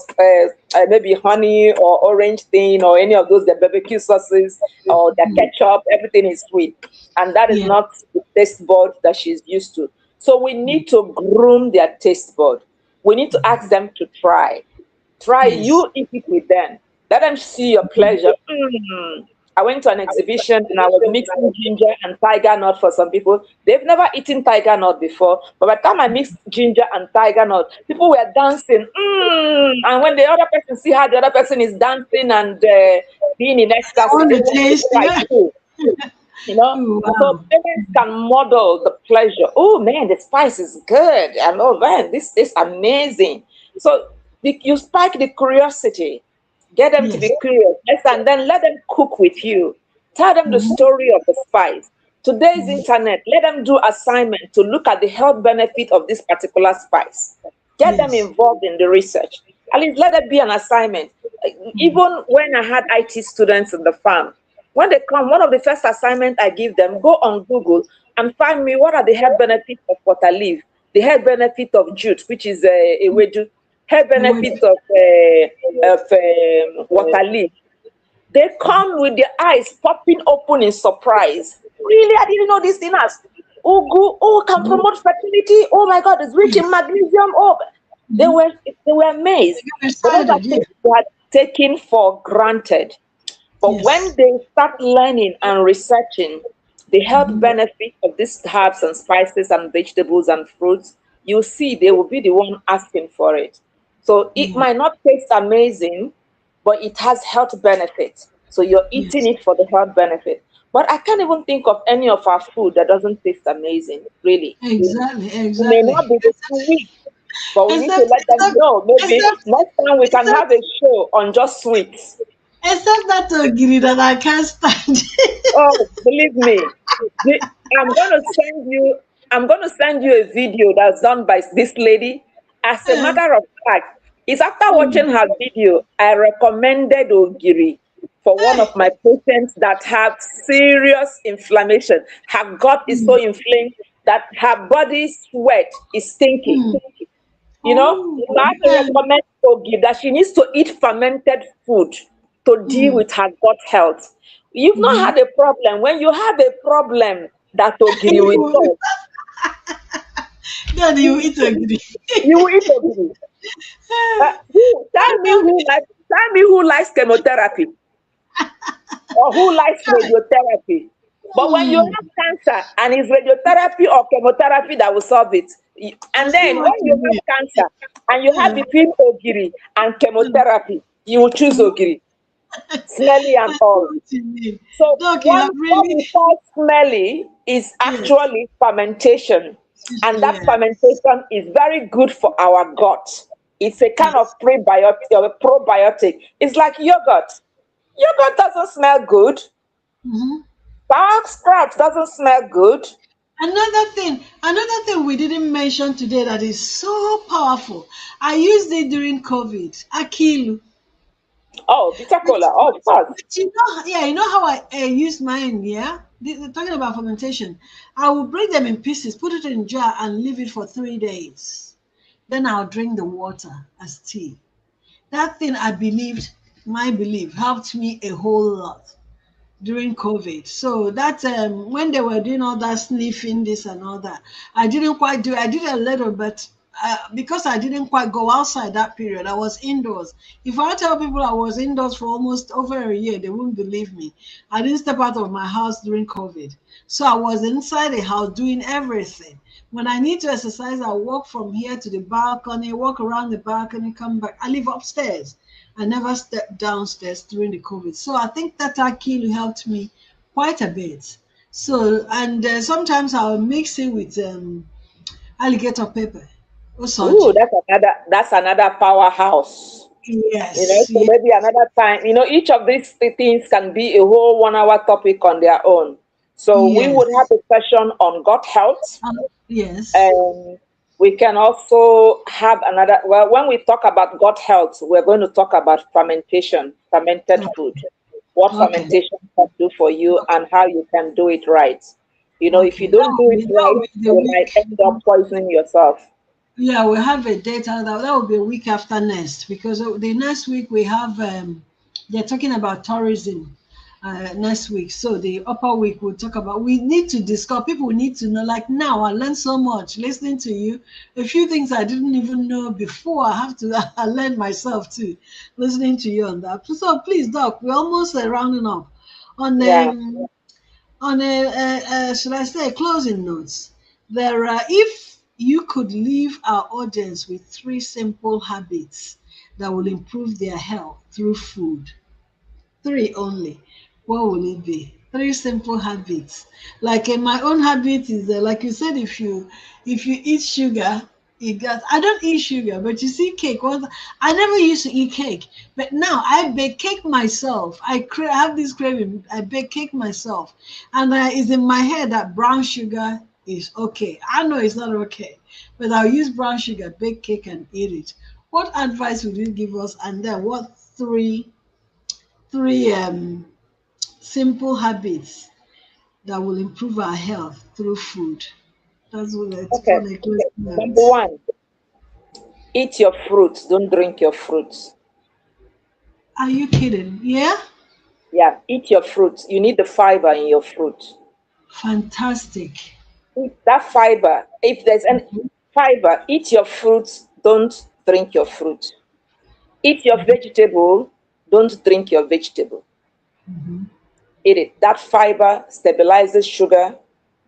maybe honey or orange thing or any of those the barbecue sauces or the ketchup. Everything is sweet, and that is Yeah. not the taste bud that she's used to. So we need to groom their taste bud. We need to ask them to try. Try, Yes. you eat it with them. Let them see your pleasure. Mm, I went to an exhibition and I was mixing ginger and tiger nut for some people. They've never eaten tiger nut before, but by the time I mixed ginger and tiger nut, people were dancing. And when the other person see how the other person is dancing and being in I ecstasy, want they to want to taste. try Yeah. too. You know, Oh, so wow. parents can model the pleasure. Oh man, the spice is good, and oh man, this is amazing. So you spike the curiosity, get them to Yes. be curious, yes, and then let them cook with you. Tell them the Mhm. story of the spice. Today's internet, let them do assignment to look at the health benefit of this particular spice. Get them Yes. involved in the research. At least let it be an assignment. Even when I had IT students in the farm, when they come, one of the first assignments I give them, go on Google and find me what are the health benefits of water leaf, the health benefit of jute, which is a wedu, health benefit of water leaf. They come with their eyes popping open in surprise. Really, I didn't know this thing has ugu. Oh, can promote fertility. Oh my God, it's rich in magnesium. Oh, they Mhm. were they were amazed. They get But those are excited. Yeah. things they had taken for granted. But when Yes. they start learning and researching the health Mhm. benefits of these herbs and spices and vegetables and fruits, you see they will be the one asking for it. So it Yeah. might not taste amazing, but it has health benefits. So you're eating Yes. it for the health benefit. But I can't even think of any of our food that doesn't taste amazing, really. Exactly. It may not Exactly. be the sweet, but we need to Except, let them except, know. Maybe except, next time we can have except, a show on just sweets. except that ogiri that I can't stand. Oh, believe me, the- I'm gonna send you. I'm gonna send you a video that's done by this lady. As a matter of fact, it's after watching her video I recommended ogiri for one of my patients that have serious inflammation. Her gut is so inflamed that her body sweat is stinking. You know, Oh, so I have to recommend Ogi that she needs to eat fermented food to deal with her gut health. You've not had a problem. When you have a problem, that Ogiri will you, solve. then You you eat ogiri. you will eat Ogiri. Tell me who likes chemotherapy or who likes radiotherapy. But when you Hmm. have cancer and it's radiotherapy or chemotherapy that will solve it, I and see then when what you you mean. have cancer and you have Hmm. between Ogiri and chemotherapy, you will choose Hmm. Ogiri, smelly and I see all. what you mean. So Doc, you have what we really, call smelly is yes, actually fermentation. And that yes, fermentation is very good for our gut. It's a kind of yes. prebiotic or a probiotic. It's like yogurt. Yogurt doesn't smell good. Mhm. Sauerkraut doesn't smell good. Another thing we didn't mention today that is so powerful. I used it during COVID. Akilu. Oh, bitter But, cola. Oh, of course. but you know, yeah, you know how I use mine, yeah? They're talking about fermentation. I will break them in pieces, put it in a jar, and leave it for 3 days. Then I'll drink the water as tea. That thing, I believed, my belief, helped me a whole lot during COVID. So that when they were doing all that sniffing, this and all that, I didn't quite do. I did a little, but because I didn't quite go outside that period, I was indoors. If I tell people I was indoors for almost over a year, they wouldn't believe me. I didn't step out of my house during COVID, so I was inside the house doing everything. When I need to exercise, I walk from here to the balcony, walk around the balcony, come back. I live upstairs. I never stepped downstairs during the COVID. So I think that Akilu helped me quite a bit. So, and sometimes I'll mix it with alligator pepper or Ooh, soji. that's another powerhouse. Yes, So yes, maybe another time, each of these things can be a whole 1 hour topic on their own. So we would have yes, a session on gut health. yes. And we can also have another, well, when we talk about gut health, we're going to talk about fermentation, fermented food, Okay, what okay, fermentation can do for you okay, and how you can do it right. If you okay. don't do it That right, will be the you might week. end up poisoning yourself. Yeah, we have a date that will be a week after next because the next week we have they're talking about tourism next week. So the upper week we'll talk about. We need to discuss. People need to know. Like now, I learned so much listening to you. A few things I didn't even know before. I have to I learn myself too, listening to you on that. So please, Doc, we're almost rounding up. On Yeah. should I say, closing notes, there are, if you could leave our audience with three simple habits that will improve their health through food, three only, what will it be? Three simple habits. Like my own habit is like you said, if you eat sugar, you got. I don't eat sugar, but you see cake. What I never used to eat cake, but now I bake cake myself. Have this craving. I bake cake myself, and it's in my head that brown sugar is okay. I know it's not okay, but I'll use brown sugar, bake cake, and eat it. What advice would you give us? And then what three simple habits that will improve our health through food. That's what it's Okay. for the close Number notes. one, eat your fruits. Don't drink your fruits. Are you kidding? Yeah? Yeah, eat your fruits. You need the fiber in your fruit. Fantastic. Eat that fiber. If there's any fiber, eat your fruits. Don't drink your fruit. Eat your vegetable. Don't drink your vegetable. Mm-hmm. Eat it. That fiber stabilizes sugar.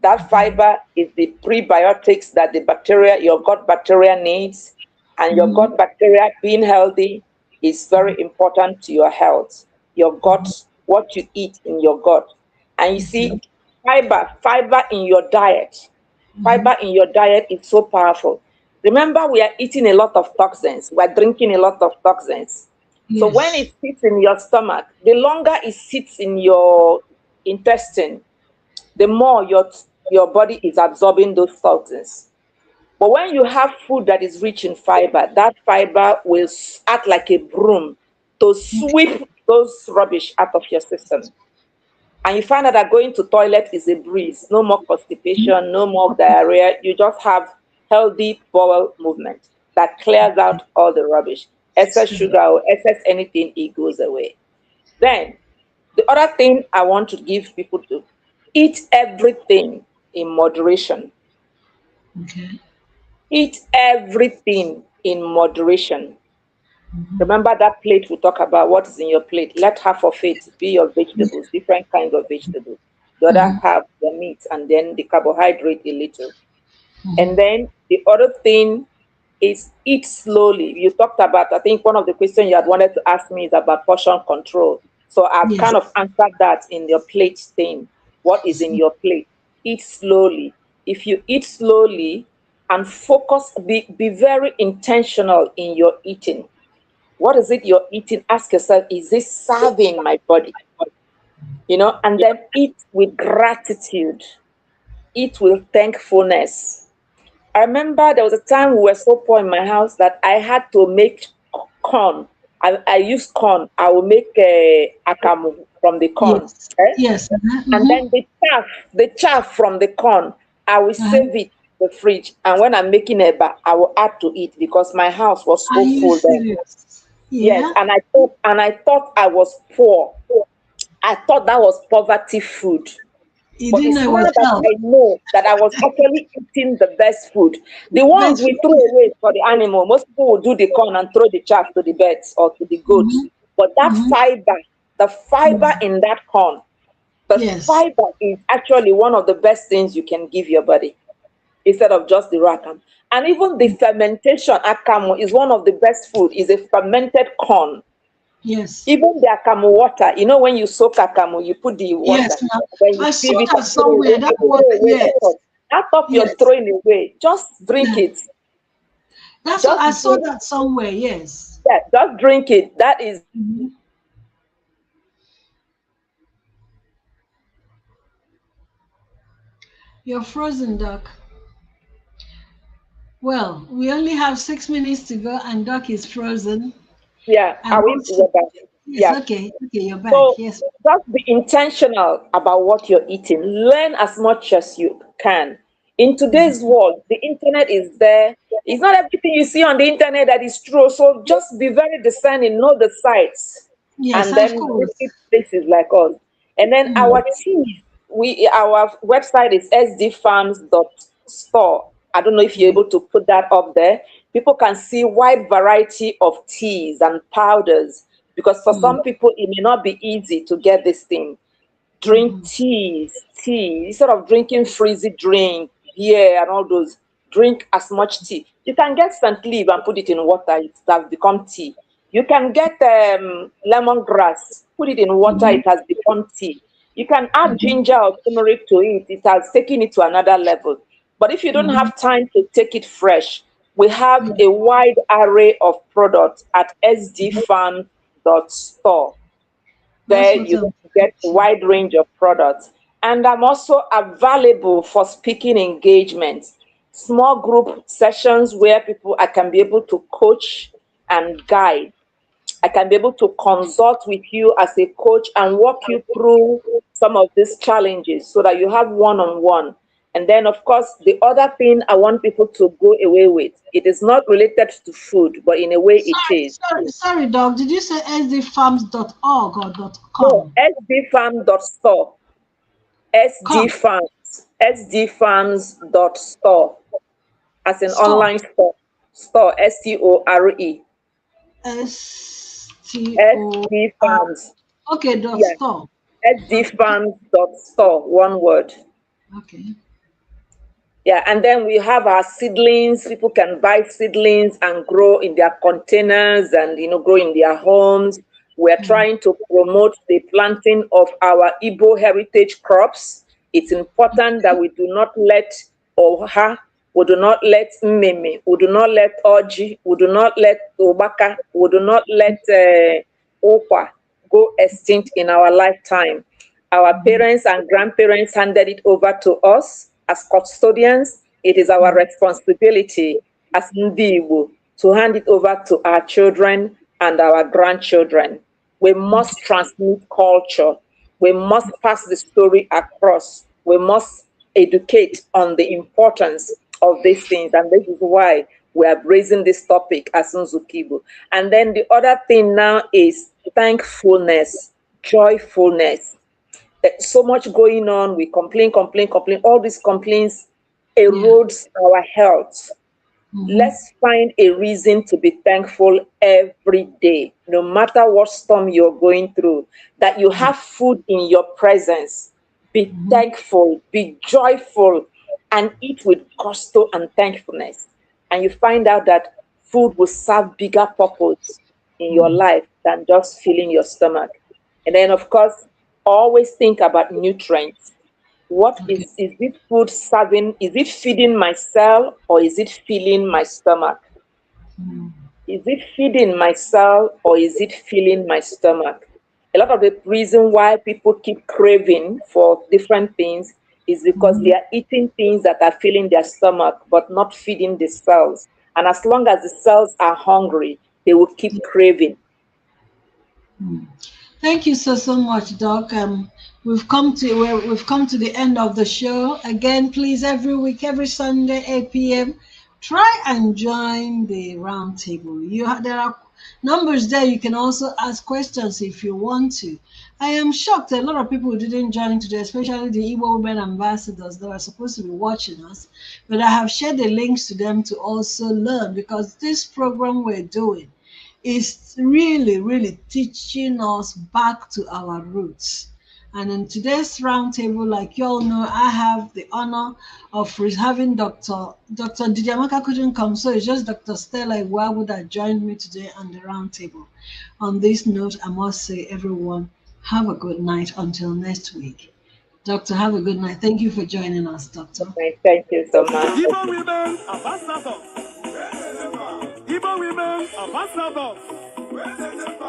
That fiber is the prebiotics that the bacteria, your gut bacteria needs. And your Mm-hmm. gut bacteria being healthy is very important to your health. Your gut, what you eat in your gut. And you see, fiber in your diet. Mm-hmm. Fiber in your diet is so powerful. Remember, we are eating a lot of toxins. We are drinking a lot of toxins. So when Yes. it sits in your stomach, the longer it sits in your intestine, the more your body is absorbing those toxins. But when you have food that is rich in fiber, that fiber will act like a broom to sweep those rubbish out of your system. And you find out that going to toilet is a breeze. No more constipation, no more diarrhea. You just have healthy bowel movement that clears out all the rubbish. Excess Good. sugar or excess anything, it goes away. Then the other thing I want to give people to eat everything in moderation. Okay. Eat everything in moderation. Mm-hmm. Remember that plate we talk about, what is in your plate. Let half of it be your vegetables, different kinds of vegetables. The other Mm-hmm. half, the meat, and then the carbohydrate a little. Mm-hmm. And then the other thing is eat slowly. You talked about, I think one of the questions you had wanted to ask me is about portion control. So I've Yes. kind of answered that in your plate thing. What is in your plate? Eat slowly. If you eat slowly and focus, be very intentional in your eating. What is it you're eating? Ask yourself, is this serving my body? And then eat with gratitude, eat with thankfulness. I remember there was a time we were so poor in my house that I had to make corn. I used corn. I will make akamu from the corn. Yes. Eh? Yes. And Mm-hmm. then the chaff from the corn, I will Uh-huh. save it in the fridge. And when I'm making eba, I will add to it because my house was Are so you full then. serious? Yes, Yeah. and I thought I was poor. I thought that was poverty food. You But didn't it's know it now was that health. I know that I was actually eating the best food. The ones Best we food. throw away for the animal, most people will do the corn and throw the chaff to the birds or to the goats. Mm-hmm. But that Mm-hmm. fiber, the fiber Mm-hmm. in that corn, the Yes. fiber is actually one of the best things you can give your body instead of just the rakam. And even the fermentation akamu is one of the best food, is a fermented corn. Yes. Even the akamu water, when you soak akamu, you put the water, Yes. Now, then you I sieve saw it that and throw away, somewhere. That you was throw away yes. that top. That top you're Yes. throwing away. Just drink Yeah. it. That's what Just I saw drink that somewhere. Yes. that. Just drink it. That is Mhm. You're frozen, Doc. Well, we only have 6 minutes to go, and Doc is frozen. yeah. I Are we want to. you're back? Yes. Yeah. Okay. Okay. You're back. So Yes. just be intentional about what you're eating. Learn as much as you can. In today's world, the internet is there. It's not everything you see on the internet that is true. So just be very discerning, know the sites, Yes. and Of then course. visit places like us. And then Mm. our teas, our website is sdfarms.store. I don't know if you're able to put that up there. People can see wide variety of teas and powders because for Mm. some people it may not be easy to get this thing. Drink tea. Instead of drinking frizzy drink, beer, and all those, drink as much tea. You can get scent leaf and put it in water. It has become tea. You can get lemongrass, put it in water. It has become tea. You can add ginger or turmeric to it. It has taken it to another level. But if you don't have time to take it fresh, we have a wide array of products at sdfarm.store. There you can get a wide range of products. And I'm also available for speaking engagements, small group sessions where I can be able to coach and guide. I can be able to consult with you as a coach and walk you through some of these challenges so that you have one-on-one. And then, of course, the other thing I want people to go away with, it is not related to food, but in a way it is. Sorry, Doc. Did you say sdfarms.org or .com? No, sdfarm.store. sdfarms.store. As an online store. Store, S-T-O-R-E. sdfarms. Okay, .store. sdfarms.store, one word. Okay. Yeah, and then we have our seedlings. People can buy seedlings and grow in their containers and, grow in their homes. We're trying to promote the planting of our Igbo heritage crops. It's important that we do not let Oha, we do not let Meme, we do not let Oji, we do not let Obaka, we do not let Okwa go extinct in our lifetime. Our parents and grandparents handed it over to us. As custodians, it is our responsibility as Ndibu to hand it over to our children and our grandchildren. We must transmit culture. We must pass the story across. We must educate on the importance of these things. And this is why we are raising this topic as Nzukibu. And then the other thing now is thankfulness, joyfulness. There's so much going on. We complain. All these complaints erodes our health. Let's find a reason to be thankful every day, no matter what storm you're going through, that you have food in your presence. Be thankful, be joyful, and eat with gusto and thankfulness. And you find out that food will serve bigger purpose in your life than just filling your stomach. And then, of course, always think about nutrients. What is it food serving? Is it feeding my cell or is it filling my stomach? Is it feeding my cell or is it filling my stomach? A lot of the reason why people keep craving for different things is because they are eating things that are filling their stomach but not feeding the cells. And as long as the cells are hungry, they will keep craving. Thank you so much, Doc. We've come to the end of the show. Again, please, every week, every Sunday, 8 p.m., try and join the round table. There are numbers there. You can also ask questions if you want to. I am shocked that a lot of people didn't join today, especially the Iwo Women ambassadors that are supposed to be watching us. But I have shared the links to them to also learn, because this program we're doing is really, really teaching us back to our roots. And in today's roundtable, like you all know, I have the honor of having Dr. NDIDIAMAKA couldn't come, so it's just Dr. Stella Iwa that joined me today on the roundtable. On this note, I must say, everyone, have a good night until next week. Doctor, have a good night. Thank you for joining us, Doctor. Thank you so much. Igbo women ambassadors. Igbo women ambassadors.